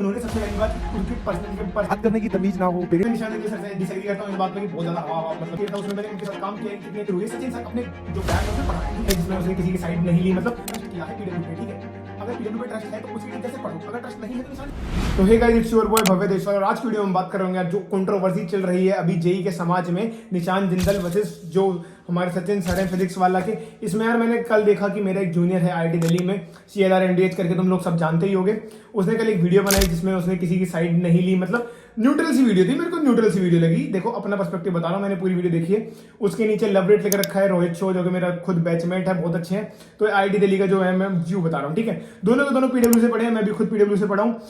उन्होंने सबसे पहली बात उनके पर्सनल बात करने की तमीज ना हो। पेरेंट्स निशान के सर से डिसएग्री करता हूं इस बात पे कि बहुत ज्यादा हवा मतलब फिर था उसमें मैंने उनके साथ काम किया है कितने हुए सचिन सर अपने जो बैच है उसमें पढ़ा है जिसमें उसने किसी की साइड नहीं ली मतलब ट्रस्ट किया है पीडब्ल्यू पे। ठीक है, अगर पीडब्ल्यू पे ट्रस्ट है तो उसकी टीचर से पढ़ो, अगर ट्रस्ट नहीं है तो निशान। तो hey guys, it's your boy Bhavya Deshwal और आज की वीडियो में बात कर रहे हैं जो कंट्रोवर्सी चल रही है अभी जेई के समाज में, निशान जिंदल वर्सेस जो हमारे सचिन सर हैं फिजिक्स वाला के। इसमें यार मैंने कल देखा कि मेरा एक जूनियर है आईआईटी दिल्ली में, CLR MDH करके, तुम लोग सब जानते ही होगे। उसने कल एक वीडियो बनाई जिसमें उसने किसी की साइड नहीं ली, मतलब न्यूट्रल सी वीडियो थी, मेरे को न्यूट्रल सी वीडियो लगी। देखो अपना पर्सपेक्टिव बता रहा हूँ, मैंने पूरी वीडियो देखी है। उसके नीचे लव रेट लेकर रखा है रोहित शो, जो कि मेरा खुद बैचमेट है, बहुत अच्छे हैं। तो आईआईटी दिल्ली का जो है मैं व्यू बता रहा हूँ। ठीक है, दोनों के दोनों पीडब्ल्यू से पढ़े हैं, मैं भी खुद पीडब्ल्यू से पढ़ा हूँ।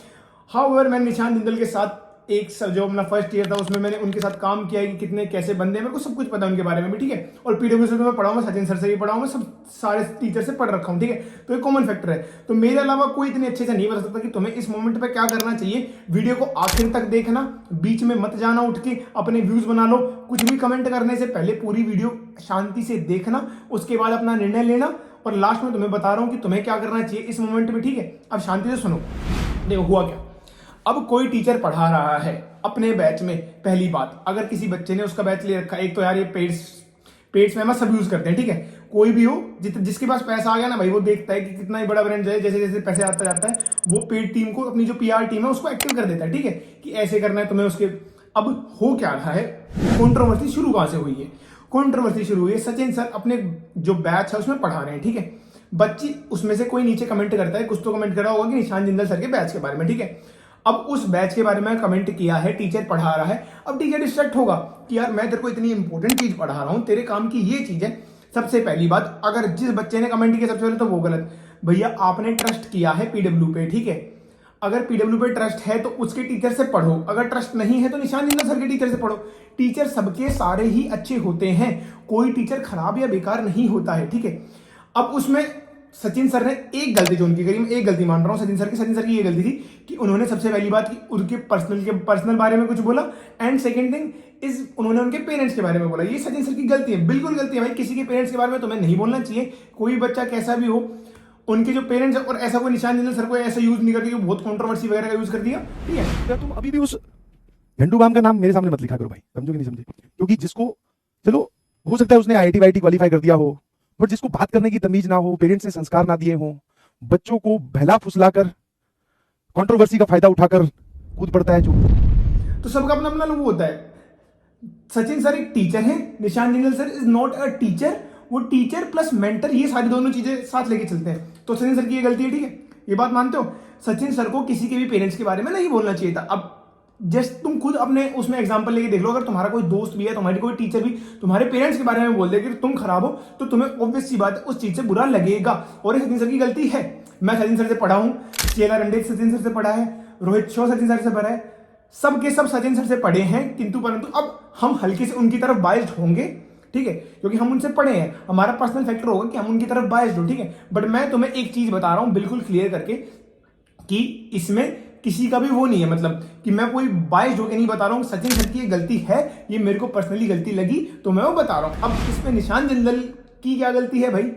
हाउएवर मैंने निशान जिंदल के साथ एक जो अपना फर्स्ट ईयर था उसमें मैंने उनके साथ काम किया कि कितने कैसे बंदे हैं, मेरे को सब कुछ पता है उनके बारे में भी। ठीक है, और पीडब्ल्यू से तो मैं पढ़ा हूँ, मैं सचिन सर से भी पढ़ा हूँ, मैं सब सारे टीचर से पढ़ रखा हूँ। ठीक है, तो एक कॉमन फैक्टर है। तो मेरे अलावा कोई इतने अच्छे से नहीं बता सकता कि तुम्हें इस मोमेंट पे क्या करना चाहिए। वीडियो को आखिर तक देखना, बीच में मत जाना उठ के अपने व्यूज बना लो। कुछ भी कमेंट करने से पहले पूरी वीडियो शांति से देखना, उसके बाद अपना निर्णय लेना। और लास्ट में तुम्हें बता रहा हूँ कि तुम्हें क्या करना चाहिए इस मोमेंट में। ठीक है, अब शांति से सुनो। देखो हुआ क्या, अब कोई टीचर पढ़ा रहा है अपने बैच में। पहली बात, अगर किसी बच्चे ने उसका बैच ले रखा है, एक तो यार ये पेड्स में सब यूज करते हैं। ठीक है, कोई भी हो जिसके पास पैसा आ गया ना भाई, वो देखता है कि कितना ही बड़ा ब्रांड है, जैसे जैसे पैसे आता जाता है वो पेड टीम को, अपनी जो PR टीम है उसको एक्टिव कर देता है। ठीक है, कि ऐसे करना है तुम्हें उसके। अब हो क्या रहा है, कंट्रोवर्सी शुरू कहां से हुई है? कंट्रोवर्सी शुरू हुई है, सचिन सर अपने जो बैच है उसमें पढ़ा रहे हैं। ठीक है, बच्ची उसमें से कोई नीचे कमेंट करता है, कुछ तो कमेंट करा होगा कि निशान जिंदल सर के बैच के बारे में। ठीक है, अब उस बैच के बारे में कमेंट किया है, टीचर पढ़ा रहा है। अब टीचर डिस्ट्रैक्ट होगा कि यार मैं तेरे को इतनी इंपॉर्टेंट चीज पढ़ा रहा हूं, तेरे काम की ये चीज है। सबसे पहली बात, अगर जिस बच्चे ने कमेंट किया सबसे पहले तो वो गलत। भैया आपने ट्रस्ट किया है पीडब्ल्यू पे। ठीक है, अगर पीडब्ल्यू पे ट्रस्ट है तो उसके टीचर से पढ़ो, अगर ट्रस्ट नहीं है तो निशान जिंदल सर के टीचर से पढ़ो। टीचर सबके सारे ही अच्छे होते हैं, कोई टीचर खराब या बेकार नहीं होता है। ठीक है, अब उसमें सचिन सर ने एक गलती जो उनकी करी, मैं एक गलती मान रहा हूं सचिन सर की ये गलती थी कि उन्होंने सबसे पहली बात की उनके पर्सनल बारे में कुछ बोला। एंड सेकंड थिंग इज उन्होंने उनके पेरेंट्स के बारे में बोला। ये सचिन सर की गलती है, बिल्कुल गलती है भाई। किसी के पेरेंट्स के बारे में तुम्हें नहीं बोलना चाहिए, कोई बच्चा कैसा भी हो, उनके जो पेरेंट्स है। और ऐसा कोई निशान जिंदल सर को ऐसा यूज नहीं करती, बहुत कंट्रोवर्सी वगैरह का यूज कर दिया। ठीक है, क्या तुम अभी भी उस झंडू बाम का नाम मेरे सामने मत लिखा करो भाई, समझो कि नहीं समझे? क्योंकि जिसको, चलो हो सकता है उसने IIT वाईटी क्वालिफाई कर दिया हो, बट जिसको बात करने की तमीज ना हो, पेरेंट्स ने संस्कार ना दिए हो, बच्चों को बहला फुसलाकर कंट्रोवर्सी का फायदा उठाकर कूद पड़ता है जो, तो सबका अपना अपना लोग होता है। सचिन सर एक टीचर है, निशान Jindal sir is not a teacher. वो टीचर प्लस मेंटर, ये सारी दोनों चीजें साथ लेके चलते हैं। तो सचिन सर की ये गलती है। ठीक है, ये बात मानते हो? सचिन सर को किसी के भी पेरेंट्स के बारे में नहीं बोलना चाहिए था। अब जस्ट तुम खुद अपने उसमें एग्जांपल लेके देख लो, अगर तुम्हारा कोई दोस्त भी है, तुम्हारी कोई टीचर भी तुम्हारे पेरेंट्स के बारे में बोल दे कि तुम खराब हो, तो तुम्हें ऑब्वियस सी बात है उस चीज से बुरा लगेगा। और ये सचिन सर की गलती है। मैं सचिन सर से पढ़ा हूं, CLR MDH सचिन सर से पढ़ा है, रोहित शो सचिन सर से पढ़ा है, सबके सब सचिन सर से पढ़े हैं। किंतु परंतु अब हम हल्के से उनकी तरफ बायस्ड होंगे। ठीक है, क्योंकि हम उनसे पढ़े हैं, हमारा पर्सनल फैक्टर होगा कि हम उनकी तरफ बायस्ड हो। ठीक है, बट मैं तुम्हें एक चीज बता रहा हूं बिल्कुल क्लियर करके कि इसमें किसी का भी वो नहीं है, मतलब कि मैं कोई बायस्ड होकर नहीं बता रहा हूं। सचिन सर की ये गलती है, ये मेरे को पर्सनली गलती लगी तो मैं वो बता रहा हूं। अब इसमें निशान जिंदल की क्या गलती है भाई?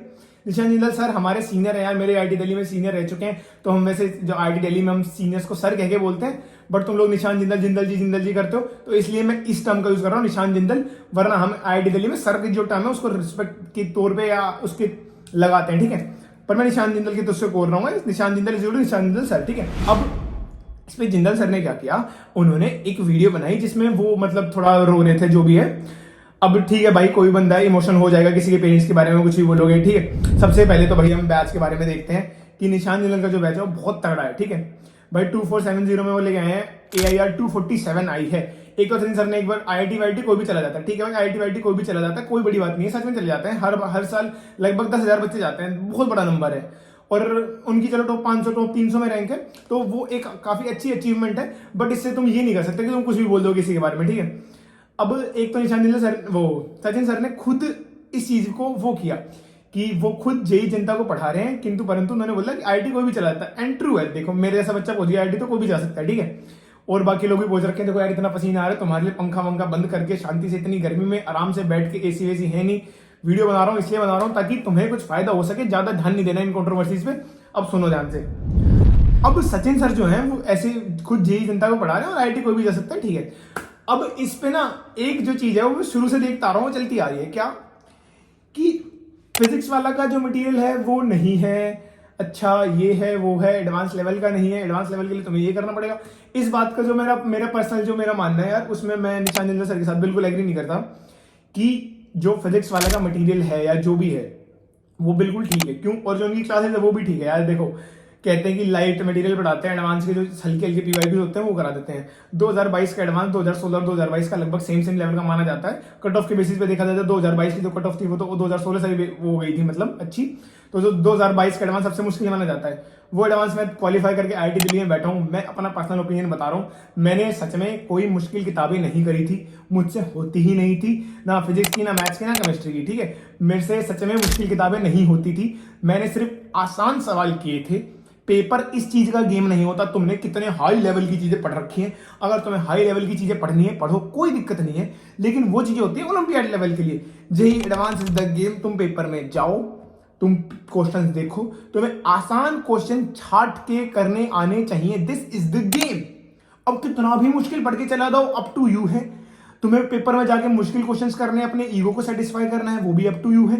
निशान जिंदल सर हमारे सीनियर है यार, मेरे IIT दिल्ली में सीनियर रह चुके हैं। तो हम वैसे जो IIT दिल्ली में हम सीनियर्स को सर कह के बोलते हैं, बट तुम लोग निशान जिंदल जी करते हो, तो इसलिए मैं इस टर्म का यूज कर रहा हूँ निशान जिंदल। वरना हम IIT दिल्ली में सर की जो टर्म है उसको रिस्पेक्ट के तौर पर या उसके लगाते हैं। ठीक है, पर मैं निशान जिंदल की तो उससे बोल रहा हूँ, निशान जिंदल निशान जिंदल सर। ठीक है, अब इस पे जिंदल सर ने क्या किया, उन्होंने एक वीडियो बनाई जिसमें वो मतलब थोड़ा रो रहे थे, जो भी है। अब ठीक है भाई, कोई बंदा इमोशन हो जाएगा, किसी के पेरेंट्स के बारे में कुछ भी बोलोगे। ठीक है, सबसे पहले तो भाई हम बैच के बारे में देखते हैं कि निशान जिंदल का जो बैच है वो बहुत तगड़ा है। ठीक है भाई, 2470 में वो लेके आए हैं, AIR 247 आई है। एक तो सचिन सर ने एक बार IIT वाईटी कोई भी चला जाता है। ठीक है भाई, IIT वाईटी कोई भी चला जाता है, कोई बड़ी बात नहीं है, सच में चले जाते हैं। हर साल लगभग 10,000 बच्चे जाते हैं, बहुत बड़ा नंबर है। और उनकी चलो टॉप 500 टॉप 300 में रैंक है, तो वो एक काफी अच्छी अचीवमेंट है। बट इससे तुम ये नहीं कर सकते कि तुम कुछ भी बोल दो किसी के बारे में। ठीक है, अब एक तो निशान जिंदल सर, वो सचिन सर ने खुद इस चीज को वो किया कि वो खुद जेई जनता को पढ़ा रहे हैं, किंतु परंतु उन्होंने बोला कि IIT कोई भी चलाता है। एंड ट्रू है, देखो मेरे जैसा बच्चा पहुंच गया IIT तो कोई भी जा सकता है। ठीक है, और बाकी लोग भी पहुंच रखे हैं। देखो यार इतना पसीना आ रहा है, तुम्हारे लिए पंखा वंखा बंद करके शांति से इतनी गर्मी में आराम से बैठ के, AC वेसी है नहीं, वीडियो बना रहा हूँ इसलिए बना रहा हूँ ताकि तुम्हें कुछ फायदा हो सके। ज्यादा ध्यान नहीं देना इन कंट्रोवर्सीज पे। अब सुनो ध्यान से, अब सचिन सर जो हैं वो ऐसे खुद जेई जनता को पढ़ा रहे हैं और आईआईटी कोई भी जा सकता है, ठीक है। अब इस पे ना एक जो चीज है वो शुरू से देखता आ रहा हूँ चलती आ रही है, क्या कि फिजिक्स वाला का जो मटेरियल है वो नहीं है अच्छा, ये है वो है, एडवांस लेवल का नहीं है, एडवांस लेवल के लिए तुम्हें ये करना पड़ेगा। इस बात का जो मेरा पर्सनल जो मेरा मानना है यार, उसमें मैं निशान जिंदल सर के साथ बिल्कुल एग्री नहीं करता कि जो फिजिक्स वाला का मटेरियल है या जो भी है वो बिल्कुल ठीक है। क्यों? और जो उनकी क्लासेस है वो भी ठीक है यार। देखो, कहते हैं कि लाइट मटेरियल पढ़ाते हैं, एडवांस के जो हल्के हल्के पीवाईबी होते हैं वो करा देते हैं। 2022 का एडवांस 2016 और 2022 का लगभग सेम लेवल का माना जाता है। कट ऑफ के बेसिस पे देखा जाता है 2022 की जो कट ऑफ थी वो तो 2016 से भी वो गई थी, मतलब अच्छी। तो जो 2022 का एडवांस सबसे मुश्किल माना जाता है, वो एडवांस मैं क्वालिफाई करके आईआईटी दिल्ली में बैठा हूँ। मैं अपना पर्सनल ओपिनियन बता रहा हूँ, मैंने सच में कोई मुश्किल किताबें नहीं करी थी, मुझसे होती ही नहीं थी, ना फिजिक्स की, ना मैथ्स की, ना केमिस्ट्री की, ठीक है। मेरे से सच में मुश्किल किताबें नहीं होती थी, मैंने सिर्फ आसान सवाल किए थे। पेपर इस चीज का गेम नहीं होता तुमने कितने हाई लेवल की चीजें पढ़ रखी हैं। अगर तुम्हें हाई लेवल की चीजें पढ़नी है पढ़ो, कोई दिक्कत नहीं है, लेकिन वो चीजें होती है ओलंपियाड लेवल के लिए। JEE advance is the game. तुम पेपर में जाओ, तुम क्वेश्चंस देखो, तुम्हें आसान क्वेश्चन छाट के करने आने चाहिए। This is the game. अब कितना भी मुश्किल पढ़ के चला जाओ, अप टू यू है। तुम्हें पेपर में जाके मुश्किल क्वेश्चंस करने, अपने ईगो को सेटिस्फाई करना है, वो भी अप टू यू है।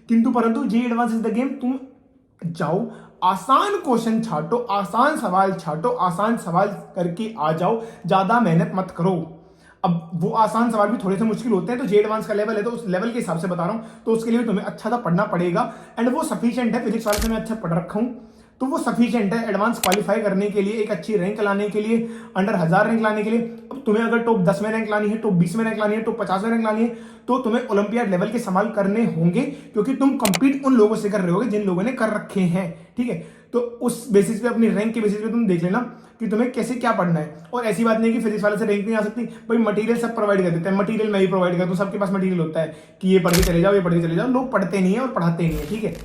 किंतु परंतु JEE advance is the game. तुम जाओ, आसान क्वेश्चन छाटो, आसान सवाल छाटो, आसान सवाल करके आ जाओ, ज्यादा मेहनत मत करो। अब वो आसान सवाल भी थोड़े से मुश्किल होते हैं, तो जे एडवांस का लेवल है तो उस लेवल के हिसाब से बता रहा हूं, तो उसके लिए भी तुम्हें अच्छा सा पढ़ना पड़ेगा। एंड वो सफिशिएंट है, फिजिक्स वाले से मैं अच्छा पढ़ रखा हूं, तो वो सफिशिएंट है एडवांस क्वालिफाई करने के लिए, एक अच्छी रैंक लाने के लिए, अंडर 1000 रैंक लाने के लिए। अब तुम्हें अगर टॉप 10 में रैंक लानी है, टॉप 20 में रैंक लानी है, टॉप 50 में रैंक लानी है, तो तुम्हें ओलंपियाड लेवल के सवाल करने होंगे, क्योंकि तुम कंपीट उन लोगों से कर रहे होगे जिन लोगों ने कर रखे हैं, ठीक है। तो उस बेसिस पे, अपनी रैंक के बेसिस पे तुम देख लेना कि तुम्हें कैसे क्या पढ़ना है। और ऐसी बात नहीं कि फिजिक्स वाले से रैंक नहीं आ सकती, भाई मटेरियल सब प्रोवाइड कर देते हैं, मटेरियल मैं ही प्रोवाइड करता हूँ, सबके पास मटेरियल होता है कि ये पढ़ के चले जाओ, ये पढ़ के चले जाओ। लोग पढ़ते नहीं है और पढ़ाते नहीं है, ठीक है।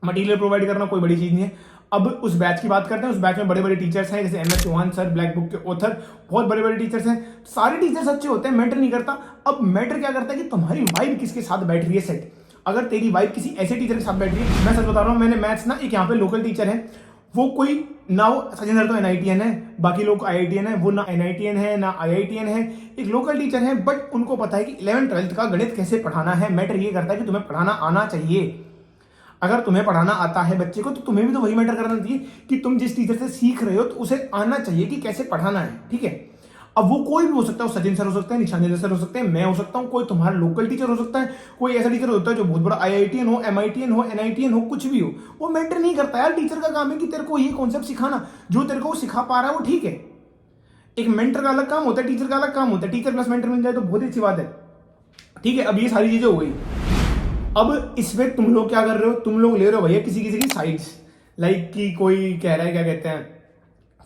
मटेरियल प्रोवाइड करना कोई बड़ी चीज नहीं है। अब उस बैच की बात करते हैं। उस बैच में बड़े बड़े टीचर्स हैं, जैसे MS Chauhan sir, black book के ऑथर, बहुत बड़े बड़े टीचर्स हैं। सारे टीचर्स अच्छे होते हैं, मैटर नहीं करता। अब मैटर क्या करता है कि तुम्हारी वाइब किसके साथ बैठ रही है सेट। अगर तेरी वाइब किसी ऐसे टीचर के साथ बैठ रही है, मैं सच बता रहा हूँ, मैंने मैथ्स ना, एक यहाँ पे लोकल टीचर है, वो कोई ना, वो सचिन सर तो एनआईटीएन है, बाकी लोग आईआईटीएन है, वो ना एनआईटीएन है ना आईआईटीएन है, एक लोकल टीचर है, बट उनको पता है कि 11th 12th का गणित कैसे पढ़ाना है। मैटर ये करता है कि तुम्हें पढ़ाना आना चाहिए। अगर तुम्हें पढ़ाना आता है बच्चे को, तो तुम्हें भी तो वही मैटर करना चाहिए कि तुम जिस टीचर से सीख रहे हो तो उसे आना चाहिए कि कैसे पढ़ाना है, ठीक है। अब वो कोई भी हो सकता है, सचिन सर हो सकते हैं, निशान जिंदल सर हो सकते हैं, मैं हो सकता हूं, कोई तुम्हारा लोकल टीचर हो सकता है, कोई ऐसा टीचर होता है जो बहुत बड़ा आईआईटीएन हो, एमआईटीएन हो, एनआईटीएन हो, कुछ भी हो, वो मैटर नहीं करता यार। टीचर का काम है कि तेरे को ये कॉन्सेप्ट सिखाना, जो तेरे को सिखा पा रहा है वो ठीक है। एक मेंटर का अलग काम होता है, टीचर का अलग काम होता है। टीचर प्लस मेंटर मिल जाए तो बहुत ही अच्छी बात है, ठीक है। अब ये सारी चीजें हो गई। अब इसमें तुम लोग क्या कर रहे हो, तुम लोग ले रहे हो भैया किसी किसी की साइड्स, लाइक कि कोई कह रहा है, क्या कहते हैं,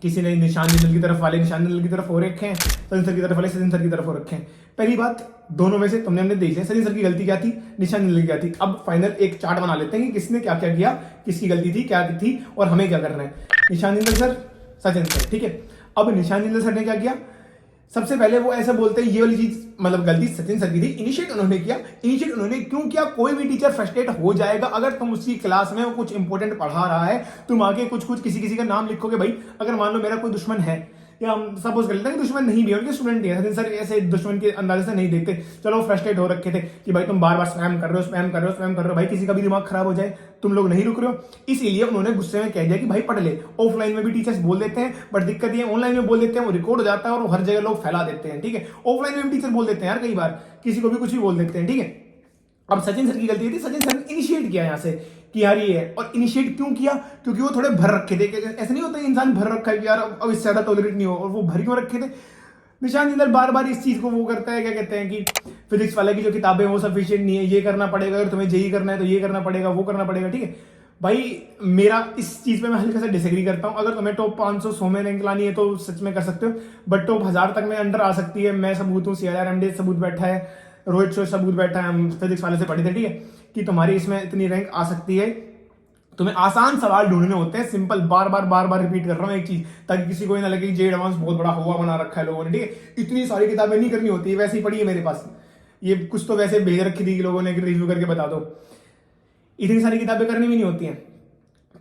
किसी ने निशान जिंदल की तरफ वाले निशान जिंदल की तरफ हो रखे हैं, सचिन सर की तरफ वाले सचिन सर की तरफ हो रखे हैं। पहली बात, दोनों में से तुमने हमने देख लिया सचिन सर की गलती क्या थी, निशान जिंदल की क्या थी। अब फाइनल एक चार्ट बना लेते हैं कि किसने क्या क्या किया, किसकी गलती थी, क्या थी, और हमें क्या करना है। निशान जिंदल सर, सचिन सर, ठीक है। अब निशान जिंदल सर ने क्या किया, सबसे पहले वो ऐसा बोलते हैं ये वाली चीज, मतलब गलती सचिन सर की थी, इनिशिएट उन्होंने किया। इनिशिएट उन्होंने क्यों किया? कोई भी टीचर फ्रस्ट्रेट हो जाएगा अगर तुम उसकी क्लास में वो कुछ इंपॉर्टेंट पढ़ा रहा है, तुम आगे कुछ कुछ किसी किसी का नाम लिखोगे। भाई अगर मान लो मेरा कोई दुश्मन है, या हम सपोज कर लेते हैं कि दुश्मन नहीं भी है, उनके स्टूडेंट ही है, सचिन सर ऐसे दुश्मन के अंदाजे से नहीं देखते। चलो फ्रस्ट्रेट हो रखे थे कि भाई तुम बार बार स्पैम कर रहे हो, स्पैम कर रहे हो, स्पैम कर रहे हो, भाई किसी का भी दिमाग खराब हो जाए, तुम लोग नहीं रुक रहे हो। इसीलिए उन्होंने गुस्से में कह दिया कि भाई पढ़ ले। ऑफलाइन में भी टीचर्स बोल देते हैं, बट दिक्कत ये ऑनलाइन में बोल देते हैं, वो रिकॉर्ड हो जाता है और वो हर जगह लोग फैला देते हैं, ठीक है। ऑफलाइन में भी टीचर बोल देते हैं यार, कई बार किसी को भी कुछ भी बोल देते हैं, ठीक है। अब सचिन सर की गलती थी, सचिन सर ने इनिशिएट किया यहाँ से कि यार ये है। और इनिशिएट क्यों किया? क्योंकि वो थोड़े भर रखे थे। ऐसा नहीं होता इंसान भर रखा है कि यार अब इससे ज्यादा टॉलरेट नहीं हो, और वो भर क्यों रखे थे। निशान जिंदल बार बार इस चीज को वो करता है, क्या कहते हैं कि फिजिक्स वाले की जो किताबें वो सफिशिएंट नहीं है, ये करना पड़ेगा, अगर तुम्हें जेई करना है तो ये करना पड़ेगा, वो करना पड़ेगा, ठीक है। भाई मेरा इस चीज पे मैं हल्का सा डिसएग्री करता हूं। अगर तुम्हें टॉप 500 100 में रैंक लानी है तो सच में कर सकते हो, बट टॉप 1000 तक में अंडर आ सकती है। मैं सबूत हूँ, CRMD सबूत बैठा है, रोहित शो सबूत बैठा है, हम फिजिक्स वाले से पढ़े थे, ठीक है, कि तुम्हारी इसमें इतनी रैंक आ सकती है। तुम्हें आसान सवाल ढूंढने होते हैं, सिंपल, बार बार रिपीट कर रहा हूं एक चीज, ताकि किसी को ना लगे कि जे एडवांस बहुत बड़ा हुआ बना रखा है लोगों ने, ठीक है। इतनी सारी किताबें नहीं करनी होती, वैसे ही पढ़ी है मेरे पास, ये कुछ तो वैसे भेज रखी थी कि लोगों ने रिव्यू करके बता दो। इतनी सारी किताबें करनी भी नहीं होती हैं।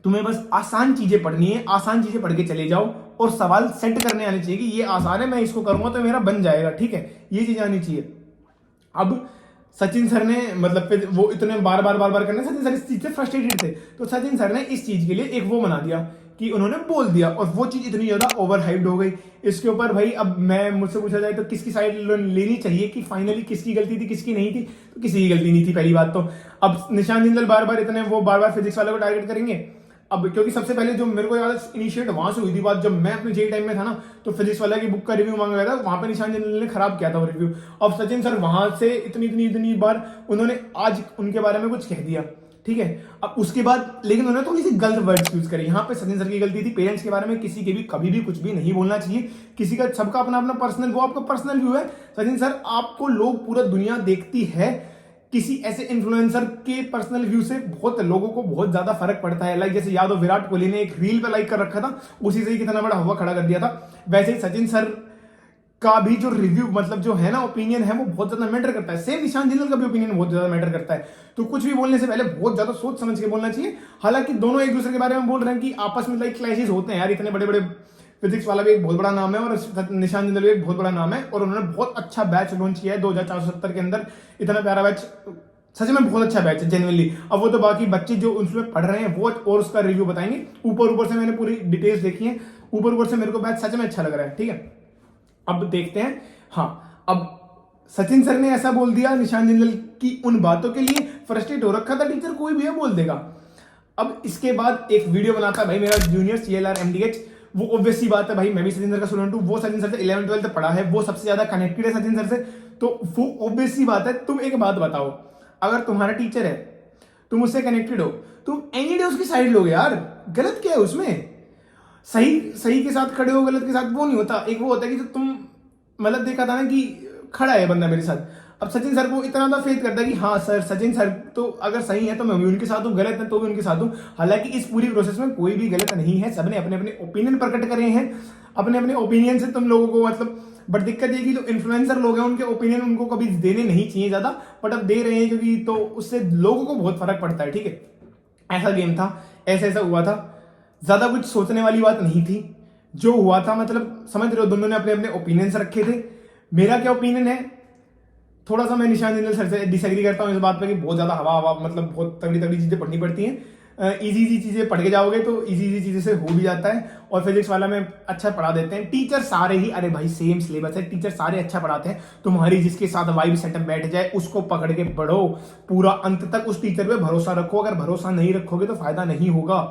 तुम्हें बस आसान चीजें पढ़नी है, आसान चीजें पढ़ के चले जाओ और सवाल सेट करने आने चाहिए कि ये आसान है, मैं इसको करूंगा तो मेरा बन जाएगा, ठीक है, ये चीज आनी चाहिए। अब सचिन सर ने मतलब फिर वो इतने बार बार करने, सचिन सर इस चीज से फ्रस्ट्रेटेड थे, तो सचिन सर ने इस चीज के लिए एक वो बना दिया कि उन्होंने बोल दिया, और वो चीज इतनी ज्यादा ओवर हाइप्ड हो गई। इसके ऊपर भाई अब मैं मुझसे पूछा जाए तो किसकी साइड लेनी चाहिए कि फाइनली किसकी गलती थी किसकी नहीं थी, तो किसी की गलती नहीं थी पहली बात तो। अब निशान जिंदल बार बार फिजिक्स वाले को टारगेट करेंगे। अब क्योंकि सबसे पहले जो मेरे को याद है इनिशिएट वहां से हुई थी बात, जब मैं अपने जेई टाइम में था ना, तो फिजिक्स वाला की बुक का रिव्यू मांगा गया था, वहां पे निशान जिंदल ने खराब किया था वो रिव्यू। अब सचिन सर वहां से इतनी बार उन्होंने आज उनके बारे में कुछ कह दिया, ठीक है। अब उसके बाद लेकिन उन्होंने थोड़ी सी गलत वर्ड्स यूज करे, यहाँ पे सचिन सर की गलती थी। पेरेंट्स के बारे में किसी के भी कभी भी कुछ भी नहीं बोलना चाहिए, किसी का सबका अपना अपना पर्सनल, वो आपका पर्सनल व्यू है। सचिन सर आपको लोग पूरा दुनिया देखती है, किसी ऐसे इन्फ्लुएंसर के पर्सनल व्यू से बहुत लोगों को बहुत ज्यादा फर्क पड़ता है। लाइक जैसे याद हो विराट कोहली ने एक रील पे लाइक कर रखा था, उसी से ही कितना बड़ा हवा खड़ा कर दिया था, वैसे ही सचिन सर का भी जो रिव्यू मतलब जो है ना ओपिनियन है वो बहुत ज्यादा मैटर करता है। सेम निशान जिंदल का भी ओपिनियन बहुत ज्यादा मैटर करता है, तो कुछ भी बोलने से पहले बहुत ज्यादा सोच समझ के बोलना चाहिए। हालांकि दोनों एक दूसरे के बारे में बोल रहे हैं कि आपस में लाइक क्लैशेस होते हैं यार, इतने बड़े बड़े, फिजिक्स वाला भी एक बहुत बड़ा नाम है और निशान जिंदल भी एक बहुत बड़ा नाम है, और उन्होंने बहुत अच्छा बैच लॉन्च किया है 2470 के अंदर, इतना प्यारा बैच, सच में बहुत अच्छा बैच है जेन्युइनली। अब वो तो बाकी बच्चे जो उसमें पढ़ रहे हैं वो और उसका रिव्यू बताएंगे। ऊपर से मैंने पूरी डिटेल्स देखी है, ऊपर से मेरे को बैच सच में अच्छा लग रहा है, ठीक है। अब देखते हैं, हाँ अब सचिन सर ने ऐसा बोल दिया निशान जिंदल की उन बातों के लिए फ्रस्ट्रेट हो रखा था टीचर, कोई भी है बोल देगा। अब इसके बाद एक वीडियो बनाता है भाई मेरा जूनियर CLR MDH, वो ऑब्वियस सी बात है भाई, मैं भी सचिन सर का स्टूडेंट हूँ, वो सचिन सर से 11th 12th पढ़ा है, वो सबसे ज्यादा कनेक्टेड है सचिन सर से, तो वो ऑब्वियस सी बात है। तुम एक बात बताओ, अगर तुम्हारा टीचर है, तुम उससे कनेक्टेड हो, तुम एनी डे उसकी साइड लोगे यार, गलत क्या है उसमें? सही के साथ खड़े हो, गलत के साथ वो नहीं होता। एक वो होता है कि तुम मतलब देखा था ना कि खड़ा है बंदा मेरे साथ, अब सचिन सर को इतना ज्यादा फेथ करता है कि हाँ सर सचिन सर तो अगर सही है तो मैं भी उनके साथ हूँ, गलत है तो भी उनके साथ हूँ। हालांकि इस पूरी प्रोसेस में कोई भी गलत नहीं है, सबने अपने अपने ओपिनियन प्रकट करे हैं, अपने अपने ओपिनियन से तुम लोगों को मतलब, बट दिक्कत ये कि जो इन्फ्लुएंसर लोग हैं उनके ओपिनियन उनको कभी देने नहीं चाहिए ज्यादा, बट अब दे रहे हैं क्योंकि तो उससे लोगों को बहुत फर्क पड़ता है, ठीक है। ऐसा गेम था, ऐसा हुआ था, ज्यादा कुछ सोचने वाली बात नहीं थी। जो हुआ था मतलब समझ रहे हो, दोनों ने अपने अपने ओपिनियंस रखे थे। मेरा क्या ओपिनियन है, थोड़ा सा मैं निशान जिंदल सर से डिसएग्री करता हूँ इस बात पे कि बहुत ज्यादा हवा मतलब बहुत तगड़ी चीजें पढ़नी पड़ती हैं। इजी चीजें पढ़ के जाओगे तो इजी चीजें से हो भी जाता है, और फिजिक्स वाला में अच्छा पढ़ा देते हैं टीचर सारे ही। अरे भाई सेम सिलेबस है, टीचर सारे अच्छा पढ़ाते हैं। तुम्हारी जिसके साथ वाइब सेटअप बैठ जाए उसको पकड़ के पढ़ो पूरा अंत तक, उस टीचर पे भरोसा रखो। अगर भरोसा नहीं रखोगे तो फायदा नहीं होगा।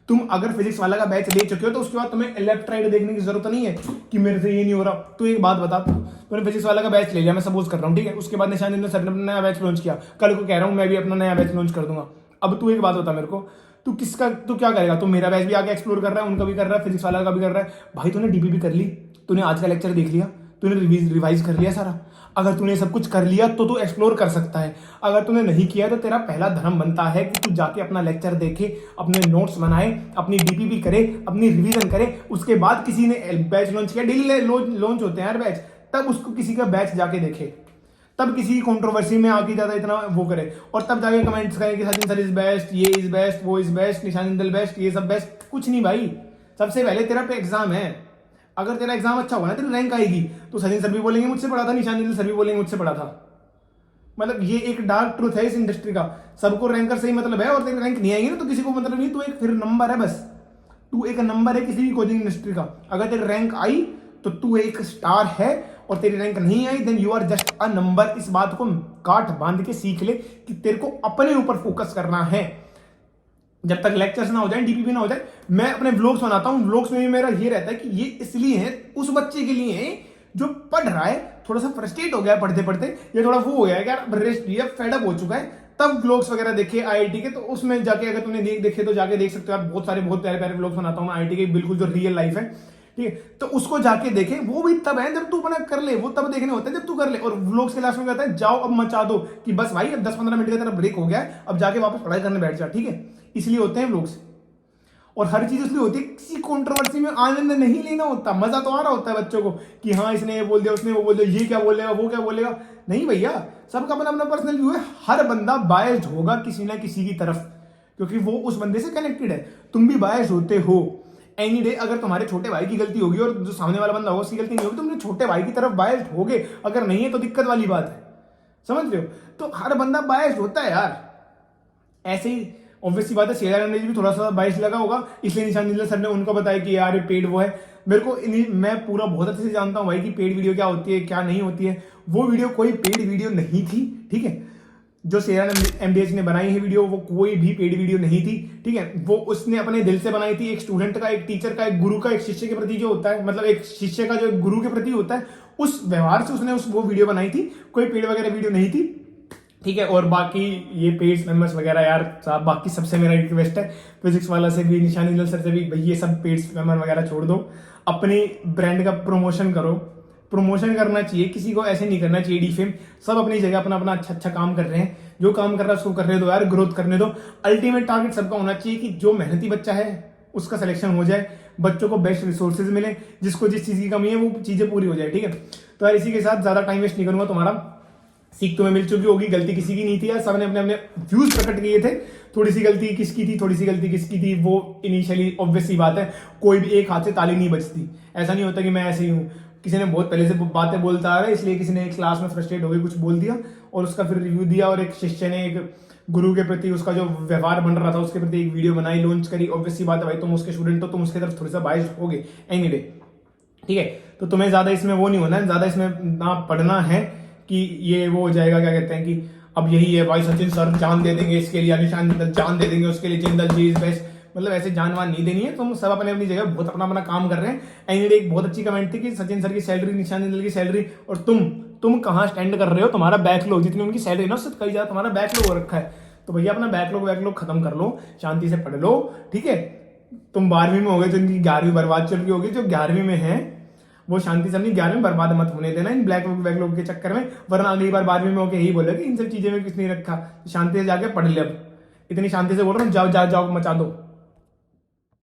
तुम अगर फिजिक्स वाला का बैच ले चुके हो तो उसके बाद तुम्हें लेफ्ट राइट देखने की जरूरत नहीं है कि मेरे से ये नहीं हो रहा। तो एक बात बता, तूने फिजिक्स वाला का बैच ले लिया, मैं सपोज कर रहा हूँ, ठीक है। उसके बाद निशान जिंदल सर ने नया बैच लॉन्च किया, कल को कह रहा हूँ मैं भी अपना नया बैच लॉन्च कर दूंगा। अब तू एक बात बता मेरे को, तू क्या करेगा? तू मेरा बैच भी आगे एक्सप्लोर कर रहा है, उनका भी कर रहा है, फिजिक्स वाला का भी कर रहा है। भाई तूने डीपीपी कर ली, तूने आज का लेक्चर देख लिया, तूने रिवाइज कर लिया सारा। अगर तूने सब कुछ कर लिया तो तू एक्सप्लोर कर सकता है। अगर तूने नहीं किया तो तेरा पहला धर्म बनता है कि तू जाके अपना लेक्चर देखे, अपने नोट्स बनाए, अपनी डीपीपी करे, अपनी रिवीजन करे। उसके बाद किसी ने बैच लॉन्च किया, डेली लॉन्च होते हैं यार बैच, तब उसको किसी का बैच जाके देखे, तब किसी कंट्रोवर्सी में आके ज्यादा इतना वो करे, और तब जाके कमेंट्स करें कि सचिन सर इज बेस्ट, ये इज बेस्ट, वो इज बेस्ट, निशान जिंदल बेस्ट, ये सब बेस्ट। कुछ नहीं भाई, सबसे पहले तेरा पे एग्जाम है। अगर तेरा एग्जाम अच्छा होगा ना, तेरी रैंक आएगी, तो सचिन सर भी बोलेंगे मुझसे पढ़ा था, निशान जिंदल सर भी बोलेंगे मुझसे पढ़ा था। मतलब ये एक डार्क ट्रूथ है इस इंडस्ट्री का। सबको रैंकर से ही मतलब है, और तेरी रैंक नहीं आएगी ना तो किसी को मतलब नहीं, तू एक फिर नंबर है, बस तू एक नंबर है किसी भी कोचिंग इंडस्ट्री का। अगर तेरी रैंक आई तो तू एक स्टार है, और तेरी रैंक नहीं आई then you are just a number. इस बात को गांठ बांध के सीख ले कि तेरे को अपने ऊपर फोकस करना है। जब तक लेक्चर्स ना हो जाए, डीपीपी ना हो जाए, मैं अपने व्लॉग्स बनाता हूँ, व्लॉग्स में भी मेरा ये रहता है कि ये इसलिए है उस बच्चे के लिए है जो पढ़ रहा है, थोड़ा सा फ्रस्ट्रेट हो गया पढ़ते पढ़ते, ये थोड़ा वो हो गया कि यार रेस्ट लिया, फेडअप हो चुका है, तब व्लॉग्स वगैरह देखे आईआईटी के। तो उसमें जाके अगर तुमने देखे तो जाके देख सकते हो यार, बहुत प्यारे प्यारे व्लॉग्स बनाता हूँ मैं आईआईटी के, बिल्कुल जो रियल लाइफ है, ठीक है। तो उसको जाके देखें, वो भी तब है जब तू अपना कर ले, वो तब देखने होते हैं जब तू कर ले। और व्लॉग्स के लास्ट में कहता है जाओ अब मचा दो कि बस भाई अब 10-15 मिनट का तेरा ब्रेक हो गया है, अब जाके वापस पढ़ाई करने बैठ जा, ठीक है। इसलिए होते हैं व्लॉग्स, और हर चीज इसलिए होती है, किसी कंट्रोवर्सी में आनंद नहीं लेना होता। मजा तो आ रहा होता है बच्चों को कि हाँ इसने ये बोल दिया, उसने वो बोल दिया, ये क्या बोलेगा, वो क्या बोलेगा। नहीं भैया, सबका अपना अपना पर्सनल व्यू है, हर बंदा बायस्ड होगा किसी ना किसी की तरफ, क्योंकि वो उस बंदे से कनेक्टेड है। तुम भी बायस होते हो एनी डे। अगर तुम्हारे छोटे भाई की गलती होगी और जो सामने वाला बंदा होगा उसकी गलती नहीं होगी, तुम छोटे भाई की तरफ बायस होगे। अगर नहीं है तो दिक्कत वाली बात है, समझ रहे हो? तो हर बंदा बायस होता है यार। ऐसे ही ऑब्वियसली बात है, शेरा ने भी थोड़ा सा बायस लगा होगा, इसलिए निशान निल्ला सर ने उनको बताया कि यार ये पेड वो है। मेरे को मैं पूरा बहुत अच्छे से जानता हूँ भाई कि पेड वीडियो क्या होती है क्या नहीं होती है। वो वीडियो कोई पेड वीडियो नहीं थी, ठीक है। जो शेरा MDH ने बनाई है वीडियो, वो कोई भी पेड वीडियो नहीं थी, ठीक है। वो उसने अपने दिल से बनाई थी, एक स्टूडेंट का, एक टीचर का, एक गुरु का, एक शिष्य के प्रति जो होता है, मतलब एक शिष्य का जो एक गुरु के प्रति होता है, उस व्यवहार से उसने वो वीडियो बनाई थी। कोई पेड वगैरह वीडियो नहीं थी, ठीक है। और बाकी ये पेड्स मेंबर्स वगैरह यार साहब, बाकी सबसे मेरा रिक्वेस्ट है, फिजिक्स वाला से भी, निशान निल्ला सर से भी, भाई ये सब पेड्स मेंबर वगैरह छोड़ दो, अपनी ब्रांड का प्रमोशन करो। प्रमोशन करना चाहिए, किसी को ऐसे नहीं करना चाहिए डिफेम। सब अपनी जगह अपना अपना अच्छा अच्छा काम कर रहे हैं, जो काम कर रहा है उसको करने दो यार, ग्रोथ करने दो। अल्टीमेट टारगेट सबका होना चाहिए कि जो मेहनती बच्चा है उसका सिलेक्शन हो जाए, बच्चों को बेस्ट रिसोर्सेज मिले, जिसको जिस चीज की कमी है वो चीजें पूरी हो जाए, ठीक है। तो यार इसी के साथ ज्यादा टाइम वेस्ट नहीं करूंगा तुम्हारा। सीख तुम्हें मिल चुकी होगी, गलती किसी की नहीं थी यार, सबने अपने अपने व्यूज प्रकट किए थे। थोड़ी सी गलती किसकी थी, थोड़ी सी गलती किसकी थी, वो इनिशियली ऑब्वियस सी बात है, कोई भी एक हाथ से ताली नहीं बजती। ऐसा नहीं होता कि मैं ऐसे ही हूँ, किसी ने बहुत पहले से बातें बोलता आ रहा है, इसलिए किसी ने एक क्लास में फ्रस्ट्रेट हो गई कुछ बोल दिया और उसका फिर रिव्यू दिया, और एक शिष्य ने एक गुरु के प्रति उसका जो व्यवहार बन रहा था उसके प्रति एक वीडियो बनाई, लॉन्च करी। ऑब्वियस सी बात है भाई, तुम उसके स्टूडेंट हो, तुम उसकी तरफ थोड़ी सा बायस्ड होगे एनी डे, ठीक है। तो तुम्हें ज्यादा इसमें वो नहीं होना है, ज्यादा इसमें ना पढ़ना है कि ये वो हो जाएगा, क्या कहते हैं कि अब यही है भाई, सचिन सर जान दे देंगे इसके लिए, निशान निल्ला जान दे देंगे उसके लिए, जिंदल जी इज बेस्ट। मतलब ऐसे जानवान नहीं देनी है, तुम सब अपने अपनी जगह बहुत अपना अपना काम कर रहे हैं। एनी डे एक बहुत अच्छी कमेंट थी कि सचिन सर की सैलरी, निशान निल्ला की सैलरी, और तुम कहाँ स्टैंड कर रहे हो, तुम्हारा बैकलॉग, जितनी उनकी सैलरी ना उससे कई ज्यादा तुम्हारा बैकलॉग हो रखा है। तो भैया अपना बैकलॉग खत्म कर लो, शांति से पढ़ लो, ठीक है। तुम 12वीं में हो गए तो इनकी 11वीं बर्बाद चल रही होगी, जो 11वीं में है वो शांति से अपनी 11वीं बर्बाद मत होने देना इन बैकलॉग के चक्कर में, वरना अगली बार 12वीं में होकर यही बोले कि इन सब चीजें में किसने रखा। शांति से जाके पढ़ ले, अब इतनी शांति से बोल रहा हूँ, जाओ जाओ जाओ मचा दो।